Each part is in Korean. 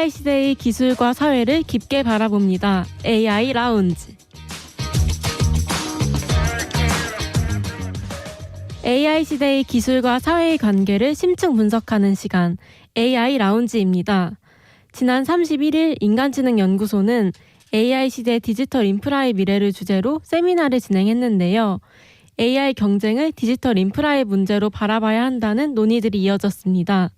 AI 시대의 기술과 사회를 깊게 바라봅니다. AI 라운지. AI 시대의 기술과 사회의 관계를 심층 분석하는 시간, AI 라운지입니다. 지난 31일 인간지능연구소는 AI 시대 디지털 인프라의 미래를 주제로 세미나를 진행했는데요. AI 경쟁을 디지털 인프라의 문제로 바라봐야 한다는 논의들이 이어졌습니다.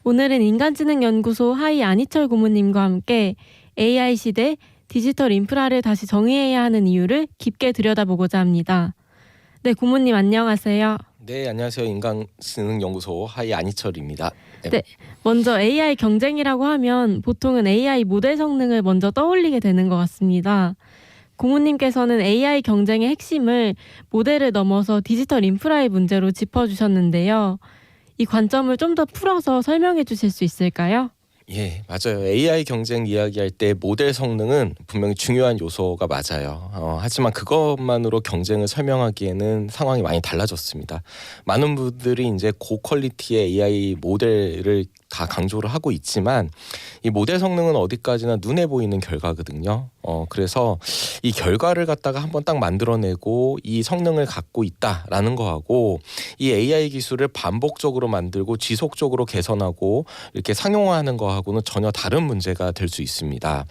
오늘은 인간지능연구소 하이 안희철 고문님과 함께 AI 시대 디지털 인프라를 다시 정의해야 하는 이유를 깊게 들여다보고자 합니다. 네, 고문님 안녕하세요. 네, 안녕하세요. 인간지능연구소 하이 안희철입니다. 네, 먼저 AI 경쟁이라고 하면 보통은 AI 모델 성능을 먼저 떠올리게 되는 것 같습니다. 고문님께서는 AI 경쟁의 핵심을 모델을 넘어서 디지털 인프라의 문제로 짚어주셨는데요. 이 관점을 좀 더 풀어서 설명해 주실 수 있을까요? 예, 맞아요. AI 경쟁 이야기할 때 모델 성능은 분명히 중요한 요소가 맞아요. 하지만 그것만으로 경쟁을 설명하기에는 상황이 많이 달라졌습니다. 많은 분들이 이제 고퀄리티의 AI 모델을 다 강조를 하고 있지만 이 모델 성능은 어디까지나 눈에 보이는 결과거든요. 그래서 이 결과를 갖다가 한번 딱 만들어내고 이 성능을 갖고 있다라는 거하고 이 AI 기술을 반복적으로 만들고 지속적으로 개선하고 이렇게 상용화하는 거하고는 전혀 다른 문제가 될 수 있습니다.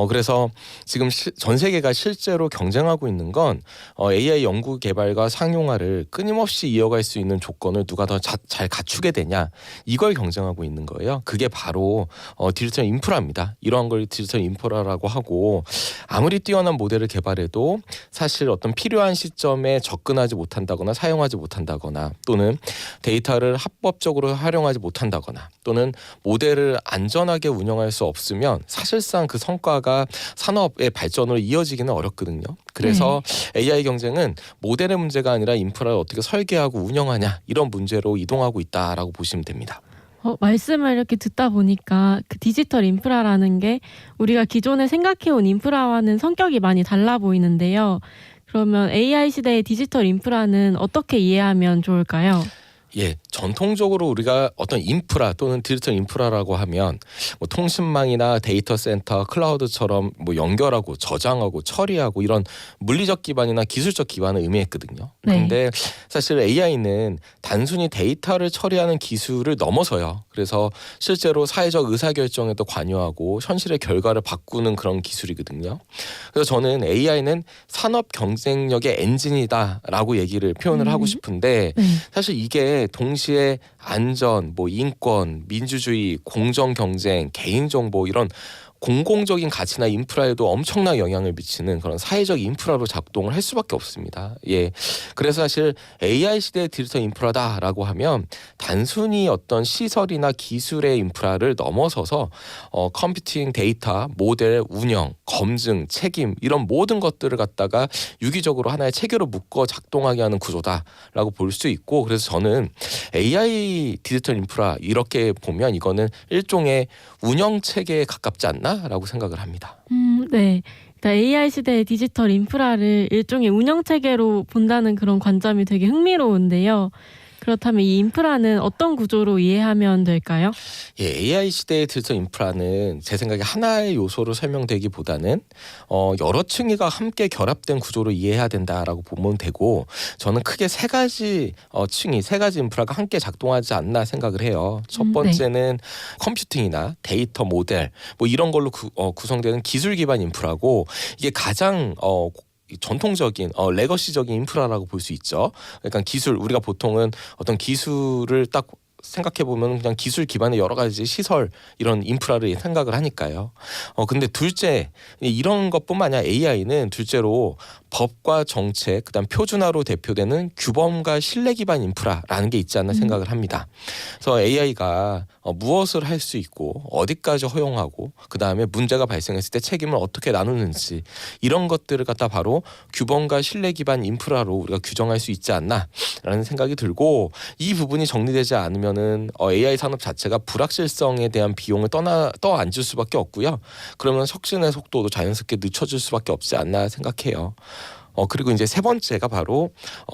그래서 지금 전 세계가 실제로 경쟁하고 있는 건 AI 연구 개발과 상용화를 끊임없이 이어갈 수 있는 조건을 누가 더 잘 갖추게 되냐, 이걸 경쟁하고 있는 거예요. 그게 바로 디지털 인프라입니다. 이러한 걸 디지털 인프라라고 하고, 아무리 뛰어난 모델을 개발해도 사실 어떤 필요한 시점에 접근하지 못한다거나 사용하지 못한다거나 또는 데이터를 합법적으로 활용하지 못한다거나 또는 모델을 안전하게 운영할 수 없으면 사실상 그 성과가 산업의 발전으로 이어지기는 어렵거든요. 그래서 AI 경쟁은 모델의 문제가 아니라 인프라를 어떻게 설계하고 운영하냐, 이런 문제로 이동하고 있다라고 보시면 됩니다. 말씀을 이렇게 듣다 보니까 그 디지털 인프라라는 게 우리가 기존에 생각해온 인프라와는 성격이 많이 달라 보이는데요. 그러면 AI 시대의 디지털 인프라는 어떻게 이해하면 좋을까요? 예, 전통적으로 우리가 어떤 인프라 또는 디지털 인프라라고 하면 뭐 통신망이나 데이터 센터, 클라우드처럼 뭐 연결하고 저장하고 처리하고 이런 물리적 기반이나 기술적 기반을 의미했거든요. 그런데 사실 AI는 단순히 데이터를 처리하는 기술을 넘어서요. 그래서 실제로 사회적 의사결정에도 관여하고 현실의 결과를 바꾸는 그런 기술이거든요. 그래서 저는 AI는 산업 경쟁력의 엔진이다라고 얘기를 표현을 하고 싶은데 사실 이게 동시에 안전, 뭐 인권, 민주주의, 공정 경쟁, 개인정보 이런 공공적인 가치나 인프라에도 엄청난 영향을 미치는 그런 사회적 인프라로 작동을 할 수밖에 없습니다. 예, 그래서 사실 AI 시대의 디지털 인프라다라고 하면 단순히 어떤 시설이나 기술의 인프라를 넘어서서 컴퓨팅, 데이터, 모델, 운영, 검증, 책임 이런 모든 것들을 갖다가 유기적으로 하나의 체계로 묶어 작동하게 하는 구조다라고 볼 수 있고, 그래서 저는 AI 디지털 인프라 이렇게 보면 이거는 일종의 운영 체계에 가깝지 않나? 라고 생각을 합니다. 네. AI 시대의 디지털 인프라를 일종의 운영 체계로 본다는 그런 관점이 되게 흥미로운데요. 그렇다면 이 인프라는 어떤 구조로 이해하면 될까요? 예, AI 시대의 디지털 인프라는 제 생각에 하나의 요소로 설명되기보다는 여러 층위가 함께 결합된 구조로 이해해야 된다라고 보면 되고, 저는 크게 세 가지 층위, 세 가지 인프라가 함께 작동하지 않나 생각을 해요. 첫 번째는 컴퓨팅이나 데이터 모델 뭐 이런 걸로 구성되는 기술 기반 인프라고, 이게 가장 전통적인 레거시적인 인프라라고 볼 수 있죠. 그러니까 기술, 우리가 보통은 어떤 기술을 딱 생각해 보면 그냥 기술 기반의 여러 가지 시설, 이런 인프라를 생각을 하니까요. 근데 둘째, 이런 것뿐만 아니라 AI는 둘째로 법과 정책, 그다음 표준화로 대표되는 규범과 신뢰 기반 인프라라는 게 있지 않나 생각을 합니다. 그래서 AI가 무엇을 할 수 있고 어디까지 허용하고 그다음에 문제가 발생했을 때 책임을 어떻게 나누는지, 이런 것들을 갖다 바로 규범과 신뢰 기반 인프라로 우리가 규정할 수 있지 않나라는 생각이 들고, 이 부분이 정리되지 않으면은 AI 산업 자체가 불확실성에 대한 비용을 떠안줄 수밖에 없고요. 그러면 혁신의 속도도 자연스럽게 늦춰질 수밖에 없지 않나 생각해요. 그리고 이제 세 번째가 바로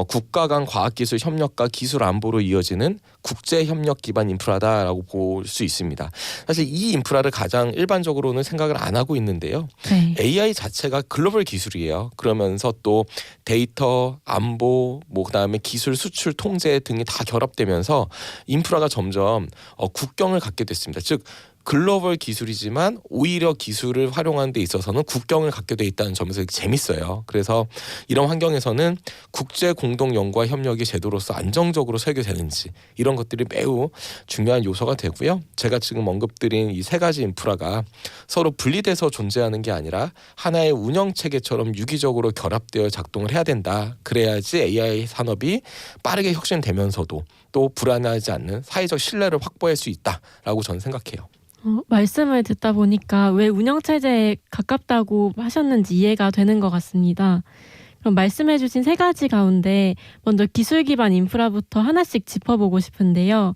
국가 간 과학기술 협력과 기술 안보로 이어지는 국제 협력 기반 인프라다라고 볼 수 있습니다. 사실 이 인프라를 가장 일반적으로는 생각을 안 하고 있는데요. 네. AI 자체가 글로벌 기술이에요. 그러면서 또 데이터, 안보, 그다음에 기술 수출 통제 등이 다 결합되면서 인프라가 점점 국경을 갖게 됐습니다. 즉 글로벌 기술이지만 오히려 기술을 활용하는 데 있어서는 국경을 갖게 돼 있다는 점에서 재밌어요. 그래서 이런 환경에서는 국제 공동 연구와 협력이 제도로서 안정적으로 설계되는지 이런 것들이 매우 중요한 요소가 되고요. 제가 지금 언급드린 이 세 가지 인프라가 서로 분리돼서 존재하는 게 아니라 하나의 운영 체계처럼 유기적으로 결합되어 작동을 해야 된다. 그래야지 AI 산업이 빠르게 혁신되면서도 또 불안하지 않는 사회적 신뢰를 확보할 수 있다라고 저는 생각해요. 말씀을 듣다 보니까 왜 운영체제에 가깝다고 하셨는지 이해가 되는 것 같습니다. 그럼 말씀해주신 세 가지 가운데 먼저 기술 기반 인프라부터 하나씩 짚어보고 싶은데요.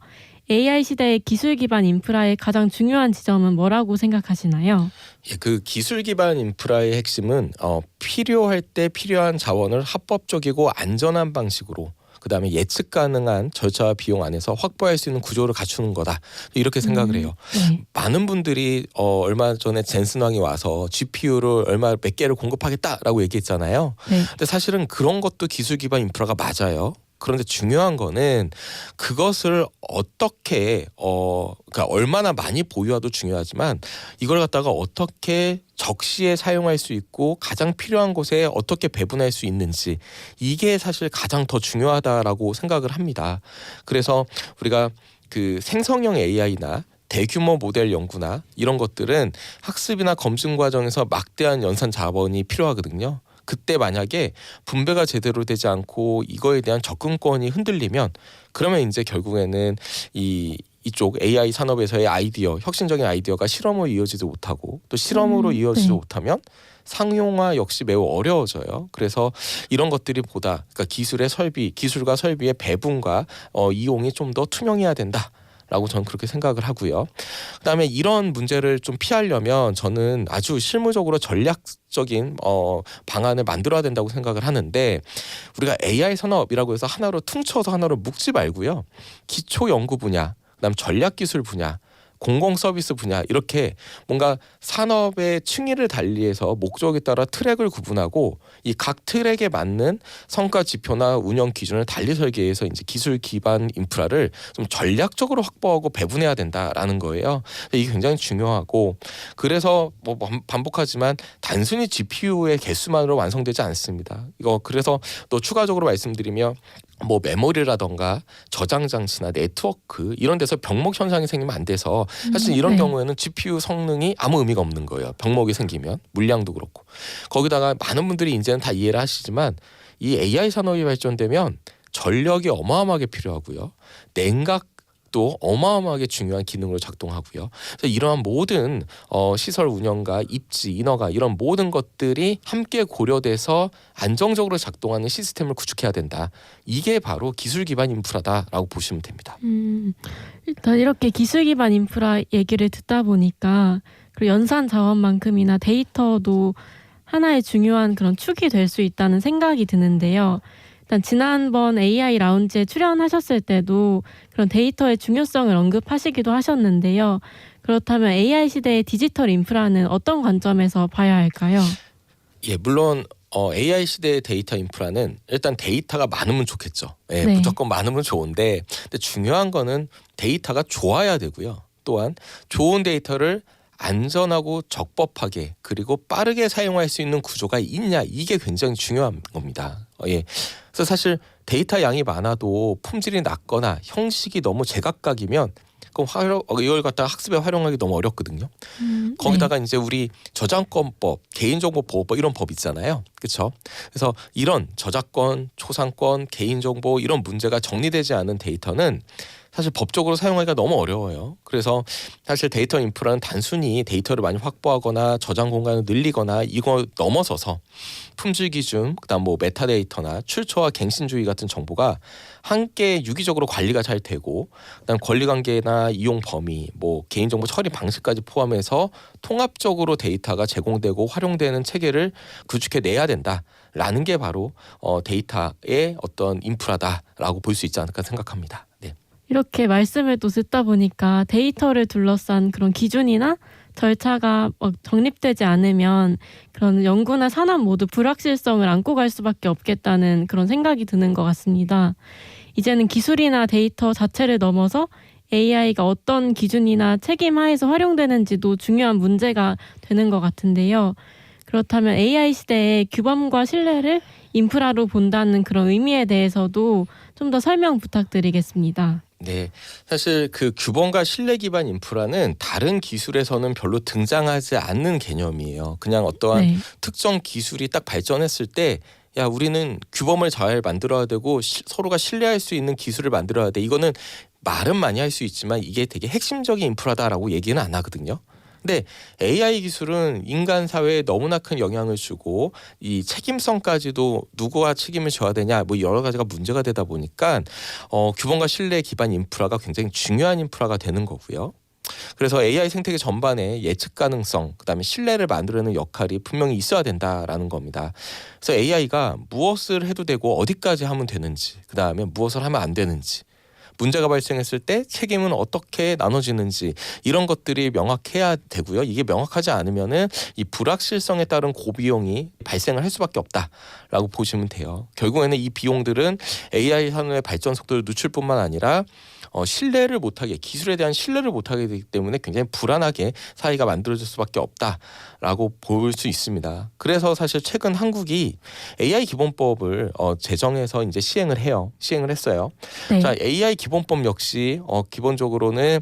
AI 시대의 기술 기반 인프라의 가장 중요한 지점은 뭐라고 생각하시나요? 그 기술 기반 인프라의 핵심은 필요할 때 필요한 자원을 합법적이고 안전한 방식으로 그다음에 예측 가능한 절차와 비용 안에서 확보할 수 있는 구조를 갖추는 거다. 이렇게 생각을 해요. 네. 많은 분들이 얼마 전에 젠슨 왕이 와서 GPU를 몇 개를 공급하겠다라고 얘기했잖아요. 네. 근데 사실은 그런 것도 기술 기반 인프라가 맞아요. 그런데 중요한 거는 그것을 어떻게 그러니까 얼마나 많이 보유해도 중요하지만 이걸 갖다가 어떻게 적시에 사용할 수 있고 가장 필요한 곳에 어떻게 배분할 수 있는지 이게 사실 가장 더 중요하다라고 생각을 합니다. 그래서 우리가 그 생성형 AI나 대규모 모델 연구나 이런 것들은 학습이나 검증 과정에서 막대한 연산 자본이 필요하거든요. 그때 만약에 분배가 제대로 되지 않고 이거에 대한 접근권이 흔들리면 그러면 이제 결국에는 이쪽 AI 산업에서의 아이디어, 혁신적인 아이디어가 실험으로 이어지지 못하고 또 실험으로 이어지지 네. 못하면 상용화 역시 매우 어려워져요. 그래서 이런 것들이 그러니까 기술과 설비의 배분과 이용이 좀 더 투명해야 된다. 라고 저는 그렇게 생각을 하고요. 그다음에 이런 문제를 좀 피하려면 저는 아주 실무적으로 전략적인 방안을 만들어야 된다고 생각을 하는데 우리가 AI 산업이라고 해서 하나로 퉁쳐서 하나로 묶지 말고요. 기초 연구 분야, 그다음 전략 기술 분야, 공공 서비스 분야 이렇게 뭔가 산업의 층위를 달리해서 목적에 따라 트랙을 구분하고 이 각 트랙에 맞는 성과 지표나 운영 기준을 달리 설계해서 이제 기술 기반 인프라를 좀 전략적으로 확보하고 배분해야 된다라는 거예요. 이게 굉장히 중요하고 그래서 반복하지만 단순히 GPU의 개수만으로 완성되지 않습니다. 그래서 또 추가적으로 말씀드리면 메모리라던가 저장 장치나 네트워크 이런 데서 병목 현상이 생기면 안 돼서 사실 이런 네. 경우에는 GPU 성능이 아무 의미가 없는 거예요. 병목이 생기면 물량도 그렇고 거기다가 많은 분들이 이제는 다 이해를 하시지만 이 AI 산업이 발전되면 전력이 어마어마하게 필요하고요. 냉각도 어마어마하게 중요한 기능으로 작동하고요. 그래서 이러한 모든 시설 운영과 입지, 인허가 이런 모든 것들이 함께 고려돼서 안정적으로 작동하는 시스템을 구축해야 된다. 이게 바로 기술 기반 인프라다라고 보시면 됩니다. 일단 이렇게 기술 기반 인프라 얘기를 듣다 보니까 그리고 연산 자원만큼이나 데이터도 하나의 중요한 그런 축이 될 수 있다는 생각이 드는데요. 일단 지난번 AI 라운지에 출연하셨을 때도 그런 데이터의 중요성을 언급하시기도 하셨는데요. 그렇다면 AI 시대의 디지털 인프라는 어떤 관점에서 봐야 할까요? 물론 AI 시대의 데이터 인프라는 일단 데이터가 많으면 좋겠죠. 네. 무조건 많으면 좋은데 근데 중요한 거는 데이터가 좋아야 되고요. 또한 좋은 데이터를 안전하고 적법하게 그리고 빠르게 사용할 수 있는 구조가 있냐 이게 굉장히 중요한 겁니다. 그래서 사실 데이터 양이 많아도 품질이 낮거나 형식이 너무 제각각이면 그럼 이걸 갖다가 학습에 활용하기 너무 어렵거든요. 거기다가 이제 우리 저작권법, 개인정보보호법 이런 법 있잖아요. 그렇죠? 그래서 이런 저작권, 초상권, 개인정보 이런 문제가 정리되지 않은 데이터는 사실 법적으로 사용하기가 너무 어려워요. 그래서 사실 데이터 인프라는 단순히 데이터를 많이 확보하거나 저장 공간을 늘리거나 이거 넘어서서 품질 기준, 그다음 뭐 메타데이터나 출처와 갱신주의 같은 정보가 함께 유기적으로 관리가 잘 되고, 그다음 권리관계나 이용 범위, 뭐 개인정보 처리 방식까지 포함해서 통합적으로 데이터가 제공되고 활용되는 체계를 구축해내야 된다라는 게 바로 데이터의 어떤 인프라다라고 볼 수 있지 않을까 생각합니다. 네. 이렇게 말씀을 또 듣다 보니까 데이터를 둘러싼 그런 기준이나 절차가 정립되지 않으면 그런 연구나 산업 모두 불확실성을 안고 갈 수밖에 없겠다는 그런 생각이 드는 것 같습니다. 이제는 기술이나 데이터 자체를 넘어서 AI가 어떤 기준이나 책임 하에서 활용되는지도 중요한 문제가 되는 것 같은데요. 그렇다면 AI 시대의 규범과 신뢰를 인프라로 본다는 그런 의미에 대해서도 좀 더 설명 부탁드리겠습니다. 네, 사실 그 규범과 신뢰 기반 인프라는 다른 기술에서는 별로 등장하지 않는 개념이에요. 그냥 어떠한 네. 특정 기술이 딱 발전했을 때, 야, 우리는 규범을 잘 만들어야 되고 서로가 신뢰할 수 있는 기술을 만들어야 돼. 이거는 말은 많이 할 수 있지만 이게 되게 핵심적인 인프라다라고 얘기는 안 하거든요. 근데 AI 기술은 인간 사회에 너무나 큰 영향을 주고 이 책임성까지도 누구와 책임을 져야 되냐 뭐 여러 가지가 문제가 되다 보니까 규범과 신뢰 기반 인프라가 굉장히 중요한 인프라가 되는 거고요. 그래서 AI 생태계 전반에 예측 가능성, 그다음에 신뢰를 만들어내는 역할이 분명히 있어야 된다라는 겁니다. 그래서 AI가 무엇을 해도 되고 어디까지 하면 되는지, 그다음에 무엇을 하면 안 되는지, 문제가 발생했을 때 책임은 어떻게 나눠지는지 이런 것들이 명확해야 되고요. 이게 명확하지 않으면은 이 불확실성에 따른 고비용이 발생을 할 수밖에 없다라고 보시면 돼요. 결국에는 이 비용들은 AI 산업의 발전 속도를 늦출 뿐만 아니라 신뢰를 못하게, 기술에 대한 신뢰를 못하게 되기 때문에 굉장히 불안하게 사회가 만들어질 수밖에 없다라고 볼 수 있습니다. 그래서 사실 최근 한국이 AI 기본법을 제정해서 이제 시행을 했어요. 네. 자, AI 기본법 역시 기본적으로는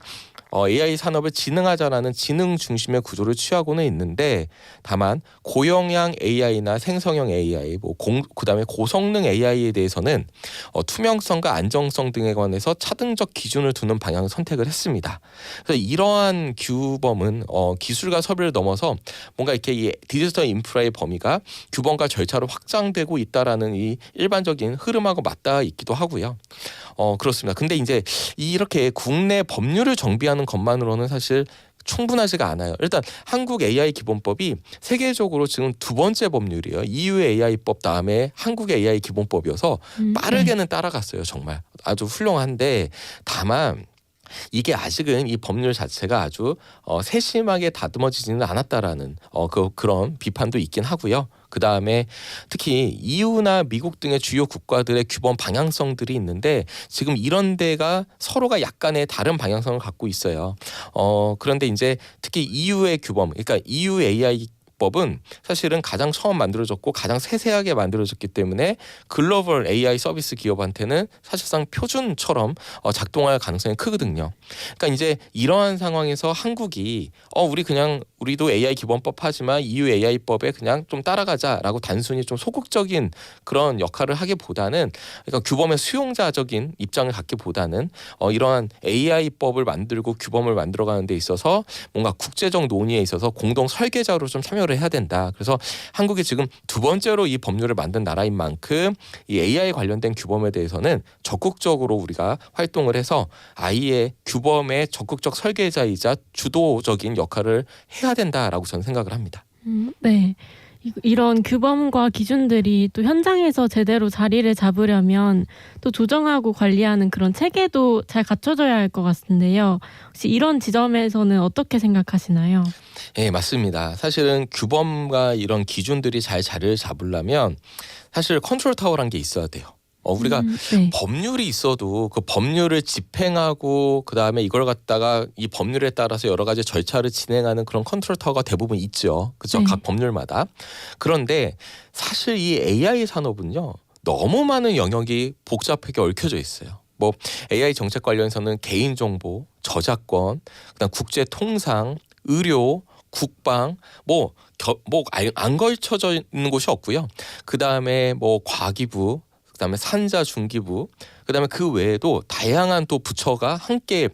AI 산업을 지능하자라는 지능 중심의 구조를 취하고는 있는데, 다만 고영양 AI나 생성형 AI, 그다음에 고성능 AI에 대해서는 투명성과 안정성 등에 관해서 차등적 기준을 두는 방향을 선택을 했습니다. 그래서 이러한 규범은 기술과 설비를 넘어서 뭔가 이렇게 이 디지털 인프라의 범위가 규범과 절차로 확장되고 있다라는 이 일반적인 흐름하고 맞닿아 있기도 하고요. 그렇습니다. 근데 이제 이렇게 국내 법률을 정비하는 것만으로는 사실 충분하지가 않아요. 일단 한국 AI 기본법이 세계적으로 지금 두 번째 법률이에요. EU AI법 다음에 한국의 AI 기본법이어서 빠르게는 따라갔어요. 정말 아주 훌륭한데, 다만 이게 아직은 이 법률 자체가 아주 세심하게 다듬어지지는 않았다라는 그런 비판도 있긴 하고요. 그 다음에 특히 EU나 미국 등의 주요 국가들의 규범 방향성들이 있는데 지금 이런 데가 서로가 약간의 다른 방향성을 갖고 있어요. 그런데 이제 특히 EU의 규범, 그러니까 EU AI 법은 사실은 가장 처음 만들어졌고 가장 세세하게 만들어졌기 때문에 글로벌 AI 서비스 기업한테는 사실상 표준처럼 작동할 가능성이 크거든요. 그러니까 이제 이러한 상황에서 한국이 우리도 AI 기본법 하지만 EU AI법에 그냥 좀 따라가자라고 단순히 좀 소극적인 그런 역할을 하기보다는, 그러니까 규범의 수용자적인 입장을 갖기보다는 이러한 AI법을 만들고 규범을 만들어가는 데 있어서 뭔가 국제적 논의에 있어서 공동 설계자로 좀 참여를 해야 된다. 그래서 한국이 지금 두 번째로 이 법률을 만든 나라인 만큼 이 AI 관련된 규범에 대해서는 적극적으로 우리가 활동을 해서 아이의 규범의 적극적 설계자이자 주도적인 역할을 해야 된다라고 저는 생각을 합니다. 네. 이런 규범과 기준들이 또 현장에서 제대로 자리를 잡으려면 또 조정하고 관리하는 그런 체계도 잘 갖춰져야 할 것 같은데요. 혹시 이런 지점에서는 어떻게 생각하시나요? 네, 맞습니다. 사실은 규범과 이런 기준들이 잘 자리를 잡으려면 사실 컨트롤 타워란 게 있어야 돼요. 우리가 네. 법률이 있어도 그 법률을 집행하고 그다음에 이걸 갖다가 이 법률에 따라서 여러 가지 절차를 진행하는 그런 컨트롤 타워가 대부분 있죠. 그렇죠? 네. 각 법률마다. 그런데 사실 이 AI 산업은요, 너무 많은 영역이 복잡하게 얽혀져 있어요. 뭐 AI 정책 관련해서는 개인정보, 저작권, 그다음 국제 통상, 의료, 국방, 안 걸쳐져 있는 곳이 없고요. 그 다음에 뭐 과기부, 그다음에 산자 중기부, 그다음에 그 외에도 다양한 또 부처가 함께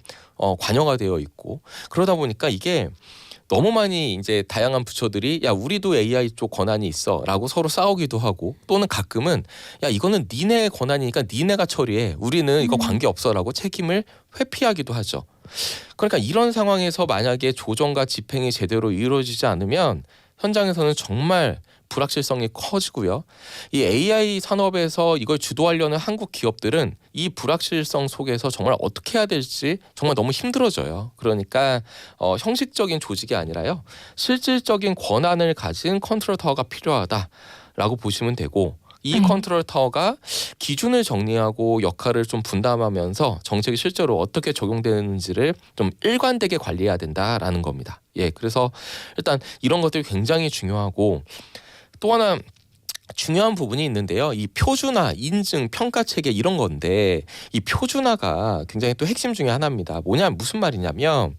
관여가 되어 있고 그러다 보니까 이게 너무 많이 이제 다양한 부처들이 야 우리도 AI 쪽 권한이 있어라고 서로 싸우기도 하고 또는 가끔은 야 이거는 니네 권한이니까 니네가 처리해 우리는 이거 관계 없어라고 책임을 회피하기도 하죠. 그러니까 이런 상황에서 만약에 조정과 집행이 제대로 이루어지지 않으면 현장에서는 정말 불확실성이 커지고요. 이 AI 산업에서 이걸 주도하려는 한국 기업들은 이 불확실성 속에서 정말 어떻게 해야 될지 정말 너무 힘들어져요. 그러니까 형식적인 조직이 아니라요. 실질적인 권한을 가진 컨트롤 타워가 필요하다라고 보시면 되고 이 컨트롤 타워가 기준을 정리하고 역할을 좀 분담하면서 정책이 실제로 어떻게 적용되는지를 좀 일관되게 관리해야 된다라는 겁니다. 예, 그래서 일단 이런 것들이 굉장히 중요하고 또 하나 중요한 부분이 있는데요. 이 표준화, 인증, 평가 체계 이런 건데 이 표준화가 굉장히 또 핵심 중에 하나입니다. 무슨 말이냐면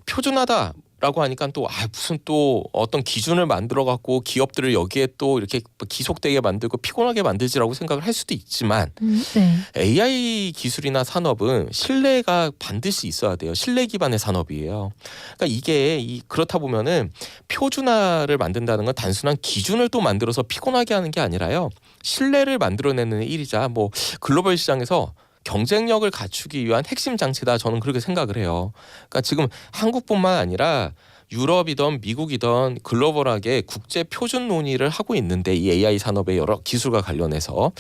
표준화다라고 하니까 또 무슨 또 어떤 기준을 만들어 갖고 기업들을 여기에 또 이렇게 기속되게 만들고 피곤하게 만들지라고 생각을 할 수도 있지만 네. AI 기술이나 산업은 신뢰가 반드시 있어야 돼요. 신뢰 기반의 산업이에요. 그러니까 이게 그렇다 보면은 표준화를 만든다는 건 단순한 기준을 또 만들어서 피곤하게 하는 게 아니라요. 신뢰를 만들어내는 일이자 뭐 글로벌 시장에서 경쟁력을 갖추기 위한 핵심 장치다 저는 그렇게 생각을 해요. 그러니까 지금 한국뿐만 아니라 유럽이든 미국이든 글로벌하게 국제 표준 논의를 하고 있는데 이 AI 산업의 여러 기술과 관련해서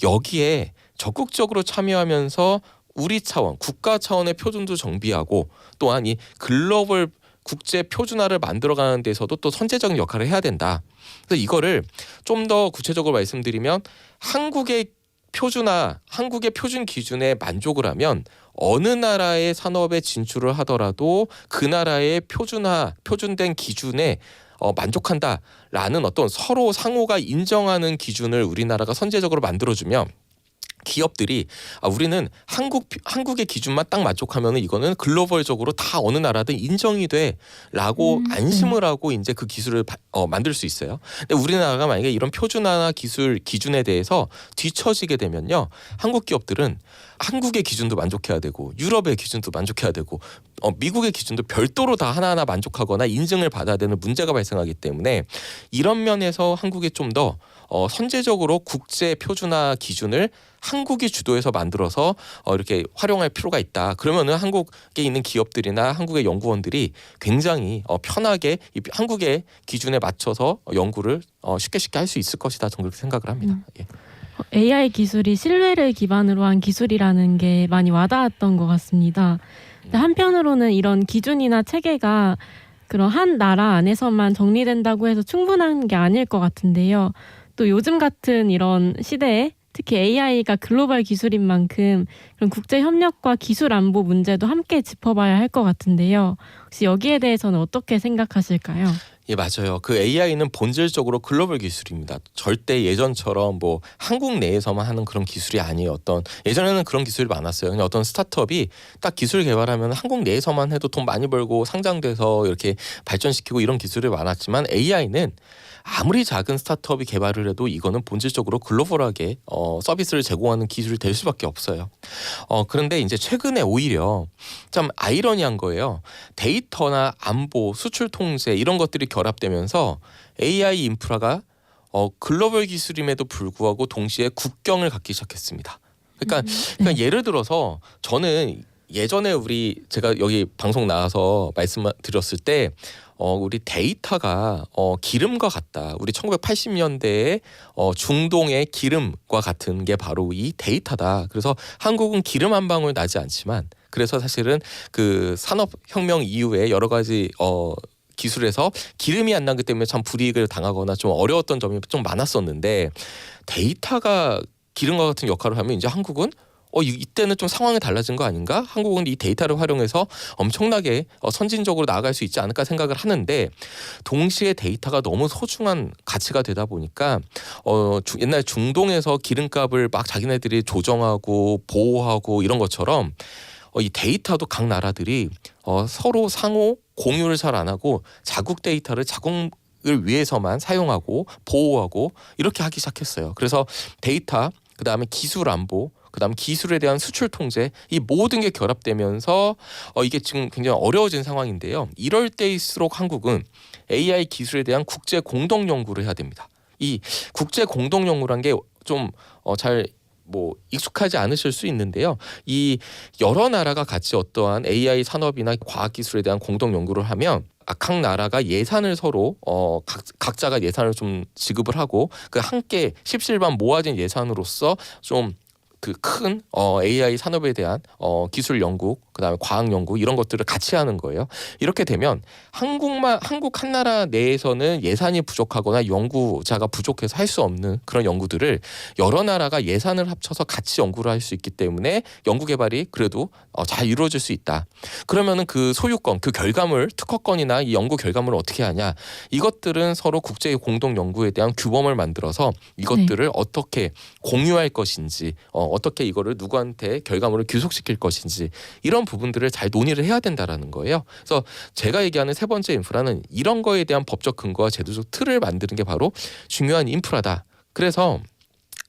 여기에 적극적으로 참여하면서 우리 차원, 국가 차원의 표준도 정비하고 또한 이 글로벌 국제 표준화를 만들어가는 데서도 또 선제적인 역할을 해야 된다. 그래서 이거를 좀 더 구체적으로 말씀드리면 한국의 표준 기준에 만족을 하면 어느 나라의 산업에 진출을 하더라도 그 나라의 표준된 기준에 만족한다라는 어떤 서로 상호가 인정하는 기준을 우리나라가 선제적으로 만들어주면 기업들이 우리는 한국의 기준만 딱 만족하면 이거는 글로벌적으로 다 어느 나라든 인정이 돼라고 안심을 하고 이제 그 기술을 만들 수 있어요. 근데 우리나라가 만약에 이런 표준화나 기준에 대해서 뒤처지게 되면요, 한국 기업들은 한국의 기준도 만족해야 되고 유럽의 기준도 만족해야 되고 미국의 기준도 별도로 다 하나하나 만족하거나 인증을 받아야 되는 문제가 발생하기 때문에 이런 면에서 한국이 좀 더 선제적으로 국제 표준화 기준을 한국이 주도해서 만들어서 이렇게 활용할 필요가 있다. 그러면은 한국에 있는 기업들이나 한국의 연구원들이 굉장히 편하게 이 한국의 기준에 맞춰서 연구를 쉽게 할 수 있을 것이다. 저는 그렇게 생각을 합니다. 예. AI 기술이 신뢰를 기반으로 한 기술이라는 게 많이 와닿았던 것 같습니다. 근데 한편으로는 이런 기준이나 체계가 그런 한 나라 안에서만 정리된다고 해서 충분한 게 아닐 것 같은데요. 또 요즘 같은 이런 시대에 특히 AI가 글로벌 기술인 만큼 그런 국제 협력과 기술 안보 문제도 함께 짚어봐야 할 것 같은데요. 혹시 여기에 대해서는 어떻게 생각하실까요? 예, 맞아요. 그 AI는 본질적으로 글로벌 기술입니다. 절대 예전처럼 뭐 한국 내에서만 하는 그런 기술이 아니에요. 예전에는 그런 기술이 많았어요. 그냥 어떤 스타트업이 딱 기술 개발하면 한국 내에서만 해도 돈 많이 벌고 상장돼서 이렇게 발전시키고 이런 기술이 많았지만 AI는 아무리 작은 스타트업이 개발을 해도 이거는 본질적으로 글로벌하게 서비스를 제공하는 기술이 될 수밖에 없어요. 그런데 이제 최근에 오히려 참 아이러니한 거예요. 데이터나 안보, 수출 통제 이런 것들이 결합되면서 AI 인프라가 글로벌 기술임에도 불구하고 동시에 국경을 갖기 시작했습니다. 그러니까 예를 들어서 저는 예전에 제가 여기 방송 나와서 말씀드렸을 때 우리 데이터가 기름과 같다. 우리 1980년대에 중동의 기름과 같은 게 바로 이 데이터다. 그래서 한국은 기름 한 방울 나지 않지만 그래서 사실은 그 산업혁명 이후에 여러 가지 기술에서 기름이 안 나기 때문에 참 불이익을 당하거나 좀 어려웠던 점이 좀 많았었는데 데이터가 기름과 같은 역할을 하면 이제 한국은 이때는 좀 상황이 달라진 거 아닌가? 한국은 이 데이터를 활용해서 엄청나게 선진적으로 나아갈 수 있지 않을까 생각을 하는데 동시에 데이터가 너무 소중한 가치가 되다 보니까 옛날 중동에서 기름값을 막 자기네들이 조정하고 보호하고 이런 것처럼 이 데이터도 각 나라들이 서로 상호 공유를 잘 안 하고 자국 데이터를 자국을 위해서만 사용하고 보호하고 이렇게 하기 시작했어요. 그래서 데이터 그다음에 기술 안보, 그다음 기술에 대한 수출 통제, 이 모든 게 결합되면서 이게 지금 굉장히 어려워진 상황인데요. 이럴 때일수록 한국은 AI 기술에 대한 국제 공동 연구를 해야 됩니다. 이 국제 공동 연구란 게 좀 잘 익숙하지 않으실 수 있는데요. 이 여러 나라가 같이 어떠한 AI 산업이나 과학 기술에 대한 공동 연구를 하면 각 나라가 예산을 서로 각자가 예산을 좀 지급을 하고 그 함께 십실반 모아진 예산으로서 좀 그 큰 AI 산업에 대한 기술 연구, 그다음에 과학 연구 이런 것들을 같이 하는 거예요. 이렇게 되면 한국 한 나라 내에서는 예산이 부족하거나 연구자가 부족해서 할 수 없는 그런 연구들을 여러 나라가 예산을 합쳐서 같이 연구를 할 수 있기 때문에 연구 개발이 그래도 잘 이루어질 수 있다. 그러면은 그 소유권, 그 결과물, 특허권이나 이 연구 결과물을 어떻게 하냐? 이것들은 서로 국제 공동 연구에 대한 규범을 만들어서 이것들을 어떻게 공유할 것인지, 어떻게 이거를 누구한테 결과물을 귀속시킬 것인지 이런 부분들을 잘 논의를 해야 된다라는 거예요. 그래서 제가 얘기하는 세 번째 인프라는 이런 거에 대한 법적 근거와 제도적 틀을 만드는 게 바로 중요한 인프라다. 그래서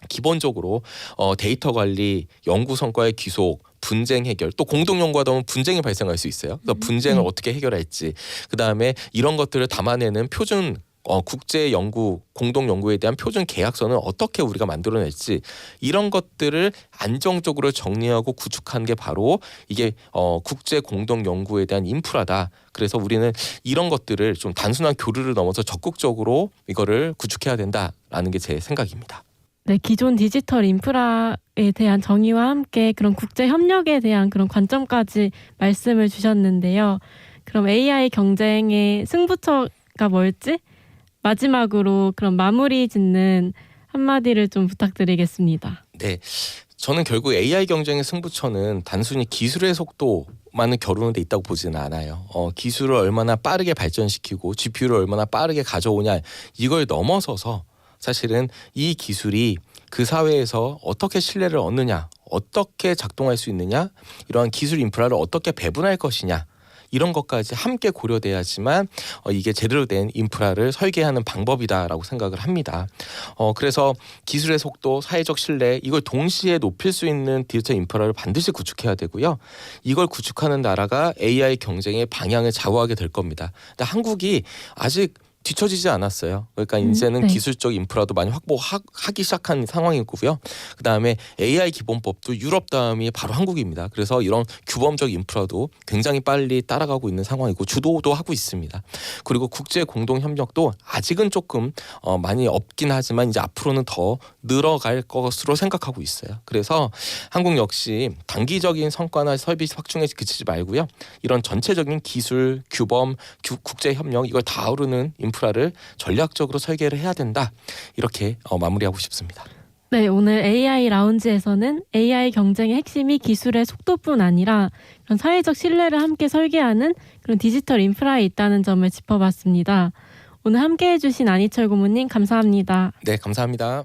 기본적으로 데이터 관리, 연구 성과의 귀속, 분쟁 해결, 또 공동 연구하다 보면 분쟁이 발생할 수 있어요. 그래서 분쟁을 어떻게 해결할지, 그다음에 이런 것들을 담아내는 표준 국제 연구, 공동 연구에 대한 표준 계약서는 어떻게 우리가 만들어낼지 이런 것들을 안정적으로 정리하고 구축한 게 바로 이게 국제 공동 연구에 대한 인프라다. 그래서 우리는 이런 것들을 좀 단순한 교류를 넘어서 적극적으로 이거를 구축해야 된다라는 게 제 생각입니다. 네, 기존 디지털 인프라에 대한 정의와 함께 그런 국제 협력에 대한 그런 관점까지 말씀을 주셨는데요. 그럼 AI 경쟁의 승부처가 뭘지? 마지막으로 그럼 마무리 짓는 한마디를 좀 부탁드리겠습니다. 네, 저는 결국 AI 경쟁의 승부처는 단순히 기술의 속도만을 겨루는 데 있다고 보지는 않아요. 기술을 얼마나 빠르게 발전시키고 GPU를 얼마나 빠르게 가져오냐 이걸 넘어서서 사실은 이 기술이 그 사회에서 어떻게 신뢰를 얻느냐, 어떻게 작동할 수 있느냐, 이러한 기술 인프라를 어떻게 배분할 것이냐 이런 것까지 함께 고려돼야지만 이게 제대로 된 인프라를 설계하는 방법이다라고 생각을 합니다. 그래서 기술의 속도, 사회적 신뢰 이걸 동시에 높일 수 있는 디지털 인프라를 반드시 구축해야 되고요. 이걸 구축하는 나라가 AI 경쟁의 방향을 좌우하게 될 겁니다. 근데 한국이 아직 뒤처지지 않았어요. 그러니까 이제는 네. 기술적 인프라도 많이 확보하기 시작한 상황이고요. 그다음에 AI 기본법도 유럽 다음이 바로 한국입니다. 그래서 이런 규범적 인프라도 굉장히 빨리 따라가고 있는 상황이고 주도도 하고 있습니다. 그리고 국제 공동 협력도 아직은 조금 많이 없긴 하지만 이제 앞으로는 더 늘어갈 것으로 생각하고 있어요. 그래서 한국 역시 단기적인 성과나 서비스 확충에 그치지 말고요. 이런 전체적인 기술, 규범, 국제 협력 이걸 다 아우르는 인프라를 전략적으로 설계를 해야 된다. 이렇게 마무리하고 싶습니다. 네, 오늘 AI 라운지에서는 AI 경쟁의 핵심이 기술의 속도뿐 아니라 그런 사회적 신뢰를 함께 설계하는 그런 디지털 인프라에 있다는 점을 짚어봤습니다. 오늘 함께해 주신 안희철 고문님 감사합니다. 네, 감사합니다.